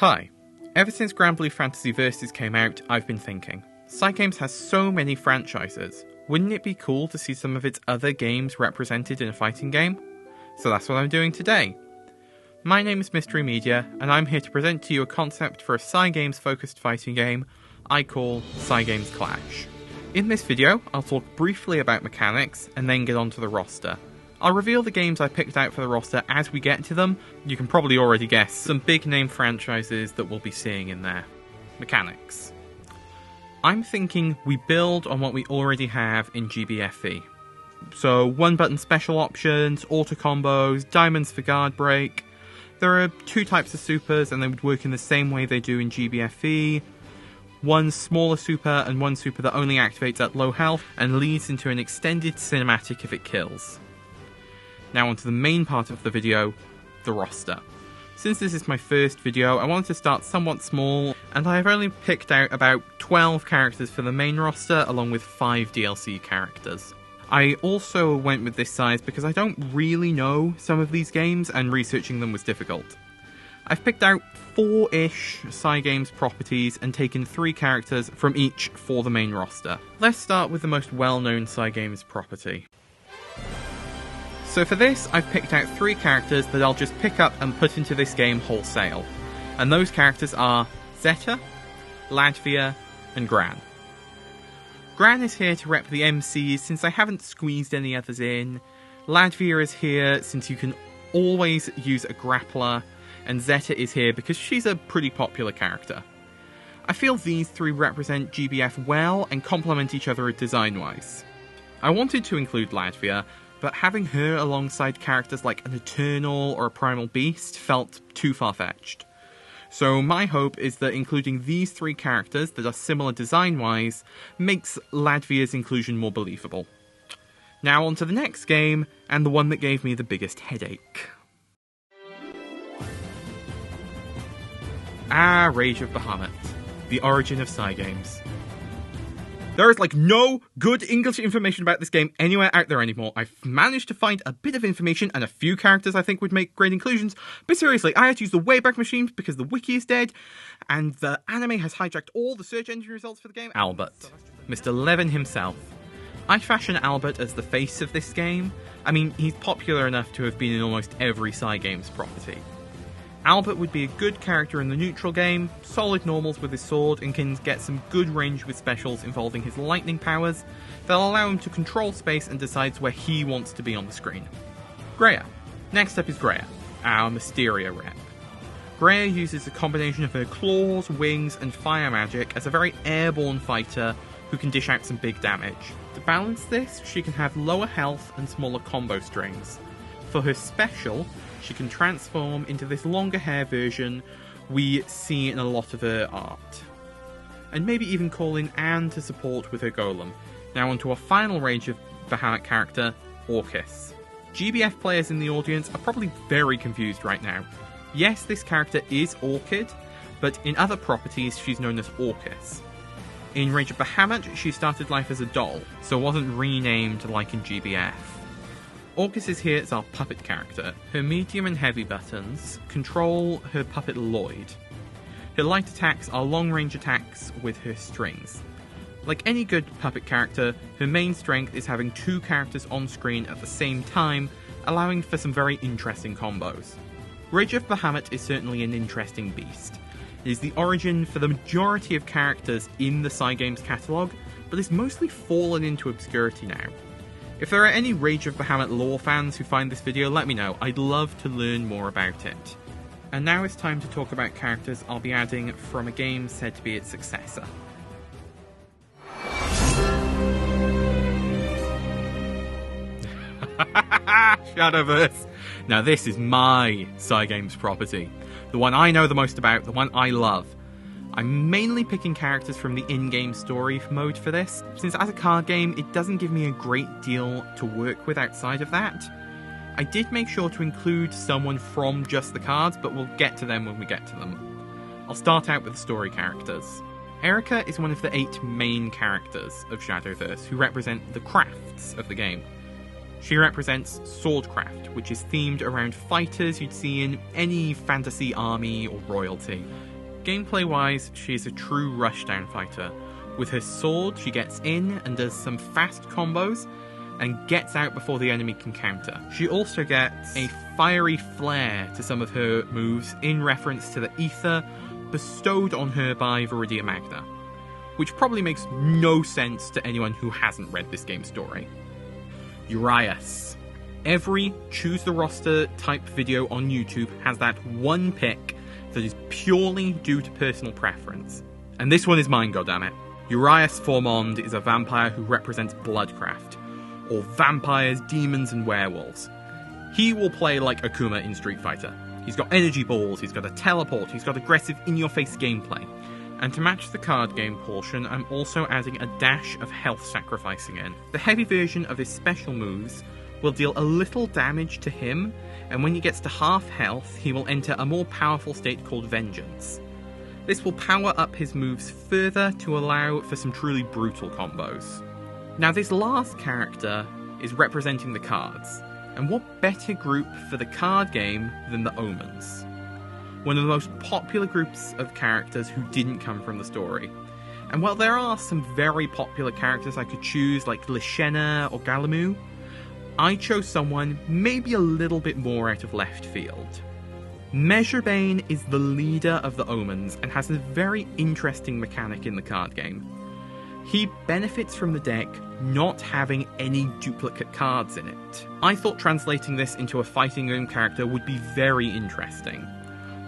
Hi. Ever since Grand Blue Fantasy Versus came out, I've been thinking, Cygames has so many franchises, wouldn't it be cool to see some of its other games represented in a fighting game? So that's what I'm doing today. My name is Mystery Media, and I'm here to present to you a concept for a Cygames focused fighting game I call Cygames Clash. In this video, I'll talk briefly about mechanics, and then get onto the roster. I'll reveal the games I picked out for the roster as we get to them. You can probably already guess some big name franchises that we'll be seeing in there. Mechanics. I'm thinking we build on what we already have in GBFE. So one button special options, auto combos, diamonds for guard break. There are two types of supers and they would work in the same way they do in GBFE. One smaller super and one super that only activates at low health and leads into an extended cinematic if it kills. Now onto the main part of the video, the roster. Since this is my first video, I wanted to start somewhat small, and I have only picked out about 12 characters for the main roster, along with 5 DLC characters. I also went with this size because I don't really know some of these games, and researching them was difficult. I've picked out 4-ish Cygames properties and taken 3 characters from each for the main roster. Let's start with the most well-known Cygames property. So for this, I've picked out 3 characters that I'll just pick up and put into this game wholesale. And those characters are Zeta, Latvia, and Gran. Gran is here to rep the MCs since I haven't squeezed any others in. Latvia is here since you can always use a grappler. And Zeta is here because she's a pretty popular character. I feel these 3 represent GBF well and complement each other design-wise. I wanted to include Latvia, but having her alongside characters like an Eternal or a Primal Beast felt too far-fetched. So my hope is that including these 3 characters that are similar design-wise makes Latvia's inclusion more believable. Now on to the next game, and the one that gave me the biggest headache. Rage of Bahamut, the origin of Cygames. There is no good English information about this game anywhere out there anymore. I've managed to find a bit of information and a few characters I think would make great inclusions, but seriously, I had to use the Wayback Machine because the wiki is dead, and the anime has hijacked all the search engine results for the game. Albert. Mr. Levin himself. I fashion Albert as the face of this game. I mean, he's popular enough to have been in almost every Cygames property. Albert would be a good character in the neutral game, solid normals with his sword, and can get some good range with specials involving his lightning powers that'll allow him to control space and decides where he wants to be on the screen. Greya. Next up is Greya, our Mysteria rep. Greya uses a combination of her claws, wings, and fire magic as a very airborne fighter who can dish out some big damage. To balance this, she can have lower health and smaller combo strings. For her special, she can transform into this longer hair version we see in a lot of her art. And maybe even call in Anne to support with her golem. Now onto our final range of Bahamut character, Orcus. GBF players in the audience are probably very confused right now. Yes, this character is Orchid, but in other properties she's known as Orcus. In Rage of Bahamut, she started life as a doll, so wasn't renamed like in GBF. Orcus is here as our puppet character. Her medium and heavy buttons control her puppet Lloyd. Her light attacks are long-range attacks with her strings. Like any good puppet character, her main strength is having 2 characters on screen at the same time, allowing for some very interesting combos. Rage of Bahamut is certainly an interesting beast. It is the origin for the majority of characters in the Cygames catalogue, but is mostly fallen into obscurity now. If there are any Rage of Bahamut lore fans who find this video, let me know. I'd love to learn more about it. And now it's time to talk about characters I'll be adding from a game said to be its successor. Shadowverse! Now this is my Cygames property. The one I know the most about, the one I love. I'm mainly picking characters from the in-game story mode for this, since as a card game, it doesn't give me a great deal to work with outside of that. I did make sure to include someone from just the cards, but we'll get to them when we get to them. I'll start out with the story characters. Erica is one of the 8 main characters of Shadowverse, who represent the crafts of the game. She represents swordcraft, which is themed around fighters you'd see in any fantasy army or royalty. Gameplay-wise, she is a true rushdown fighter. With her sword, she gets in and does some fast combos, and gets out before the enemy can counter. She also gets a fiery flair to some of her moves in reference to the ether bestowed on her by Viridia Magna, which probably makes no sense to anyone who hasn't read this game's story. Urias. Every Choose the Roster type video on YouTube has that one pick that is purely due to personal preference. And this one is mine, goddammit. Urias Formond is a vampire who represents bloodcraft, or vampires, demons, and werewolves. He will play like Akuma in Street Fighter. He's got energy balls, he's got a teleport, he's got aggressive in-your-face gameplay. And to match the card game portion, I'm also adding a dash of health sacrificing in. The heavy version of his special moves will deal a little damage to him, and when he gets to half health, he will enter a more powerful state called Vengeance. This will power up his moves further to allow for some truly brutal combos. Now this last character is representing the cards, and what better group for the card game than the Omens? One of the most popular groups of characters who didn't come from the story. And while there are some very popular characters I could choose like Lyshenna or Galamu, I chose someone maybe a little bit more out of left field. Measurebane is the leader of the Omens and has a very interesting mechanic in the card game. He benefits from the deck not having any duplicate cards in it. I thought translating this into a fighting game character would be very interesting.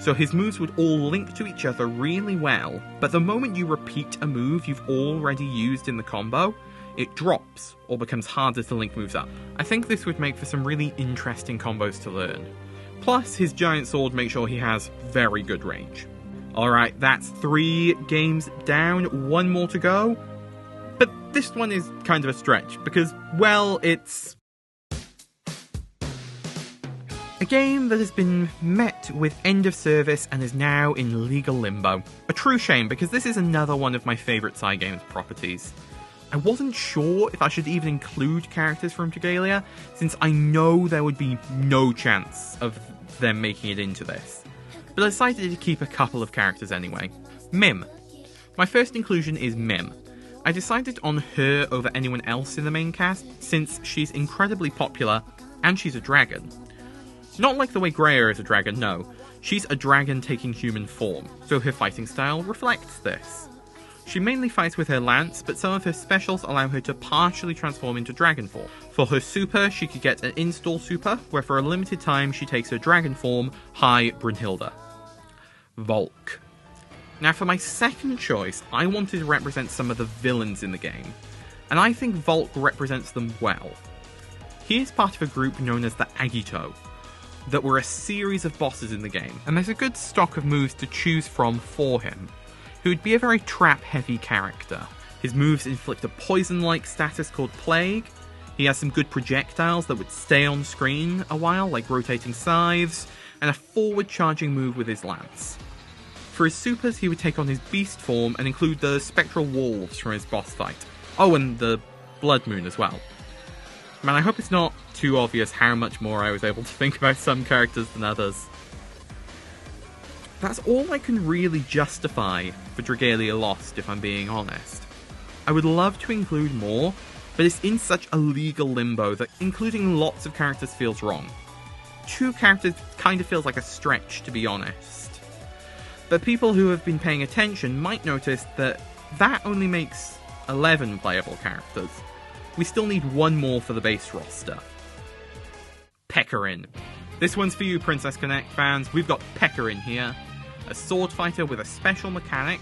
So his moves would all link to each other really well, but the moment you repeat a move you've already used in the combo, it drops or becomes harder to link moves up. I think this would make for some really interesting combos to learn. Plus, his giant sword makes sure he has very good range. Alright, that's 3 games down, 1 more to go. But this one is kind of a stretch, because, well, it's a game that has been met with end of service and is now in legal limbo. A true shame, because this is another one of my favourite Cygames properties. I wasn't sure if I should even include characters from Dragalia, since I know there would be no chance of them making it into this. But I decided to keep a couple of characters anyway. Mim. My first inclusion is Mim. I decided on her over anyone else in the main cast, since she's incredibly popular, and she's a dragon. Not like the way Greya is a dragon, no. She's a dragon taking human form, so her fighting style reflects this. She mainly fights with her lance, but some of her specials allow her to partially transform into dragon form. For her super, she could get an install super, where for a limited time she takes her dragon form, High Brunhilde. Volk. Now for my second choice, I wanted to represent some of the villains in the game, and I think Volk represents them well. He is part of a group known as the Agito, that were a series of bosses in the game, and there's a good stock of moves to choose from for him, who would be a very trap-heavy character. His moves inflict a poison-like status called Plague. He has some good projectiles that would stay on screen a while, like rotating scythes, and a forward-charging move with his lance. For his supers, he would take on his beast form and include the spectral wolves from his boss fight. Oh, and the Blood Moon as well. Man, I hope it's not too obvious how much more I was able to think about some characters than others. That's all I can really justify for Dragalia Lost, if I'm being honest. I would love to include more, but it's in such a legal limbo that including lots of characters feels wrong. 2 characters kind of feels like a stretch, to be honest. But people who have been paying attention might notice that that only makes 11 playable characters. We still need 1 more for the base roster. Pekarin. This one's for you, Princess Connect fans. We've got Pekarin here, a sword fighter with a special mechanic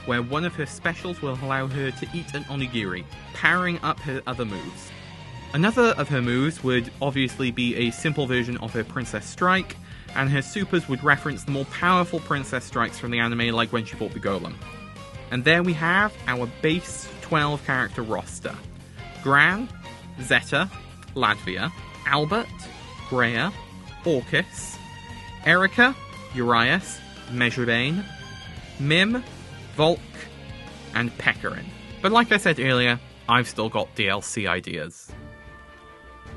where one of her specials will allow her to eat an onigiri, powering up her other moves. Another of her moves would obviously be a simple version of her Princess Strike, and her supers would reference the more powerful Princess Strikes from the anime, like when she fought the Golem. And there we have our base 12 character roster. Gran, Zeta, Latvia, Albert, Greya, Orcus, Erica, Urias, Measurebane, Mim, Volk, and Pekarin. But like I said earlier, I've still got DLC ideas.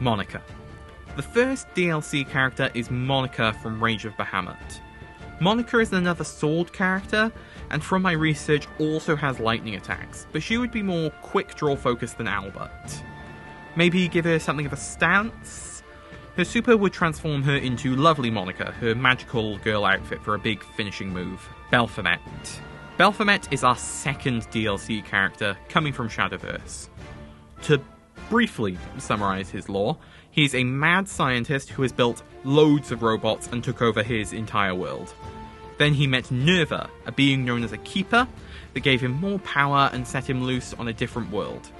Monica. The first DLC character is Monica from Rage of Bahamut. Monica is another sword character, and from my research also has lightning attacks, but she would be more quick draw focused than Albert. Maybe give her something of a stance? Her super would transform her into Lovely Monica, her magical girl outfit for a big finishing move, Belphomet. Belphomet is our second DLC character, coming from Shadowverse. To briefly summarise his lore, he's a mad scientist who has built loads of robots and took over his entire world. Then he met Nerva, a being known as a Keeper, that gave him more power and set him loose on a different world.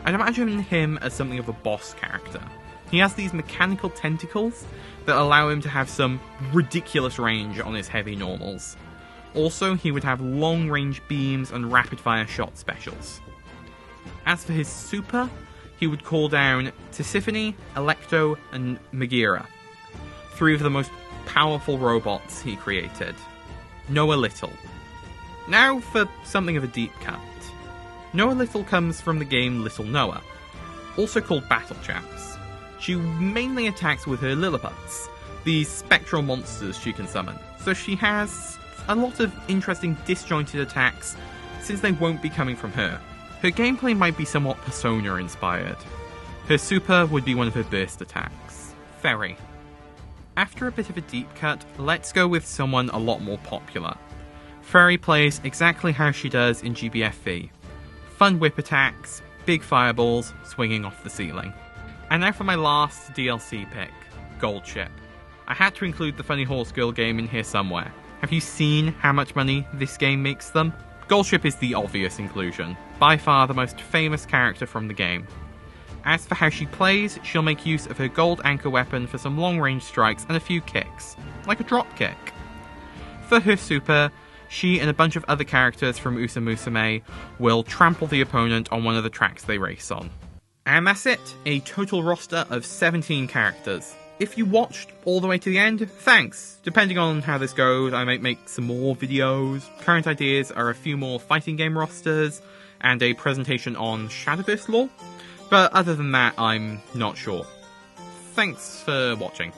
I'd imagine him as something of a boss character. He has these mechanical tentacles that allow him to have some ridiculous range on his heavy normals. Also, he would have long-range beams and rapid-fire shot specials. As for his super, he would call down Tisiphone, Electo, and Megira, three of the most powerful robots he created. Noah Little. Now for something of a deep cut. Noah Little comes from the game Little Noah, also called Battle Chaps. She mainly attacks with her Lilliputs, these spectral monsters she can summon, so she has a lot of interesting disjointed attacks since they won't be coming from her. Her gameplay might be somewhat Persona inspired. Her super would be one of her burst attacks. Ferry. After a bit of a deep cut, let's go with someone a lot more popular. Ferry plays exactly how she does in GBFV. Fun whip attacks, big fireballs swinging off the ceiling. And now for my last DLC pick, Gold Ship. I had to include the Funny Horse Girl game in here somewhere. Have you seen how much money this game makes them? Gold Ship is the obvious inclusion, by far the most famous character from the game. As for how she plays, she'll make use of her gold anchor weapon for some long-range strikes and a few kicks, like a drop kick. For her super, she and a bunch of other characters from Usa Musume will trample the opponent on one of the tracks they race on. And that's it, a total roster of 17 characters. If you watched all the way to the end, thanks! Depending on how this goes, I might make some more videos. Current ideas are a few more fighting game rosters, and a presentation on Shadowverse lore. But other than that, I'm not sure. Thanks for watching.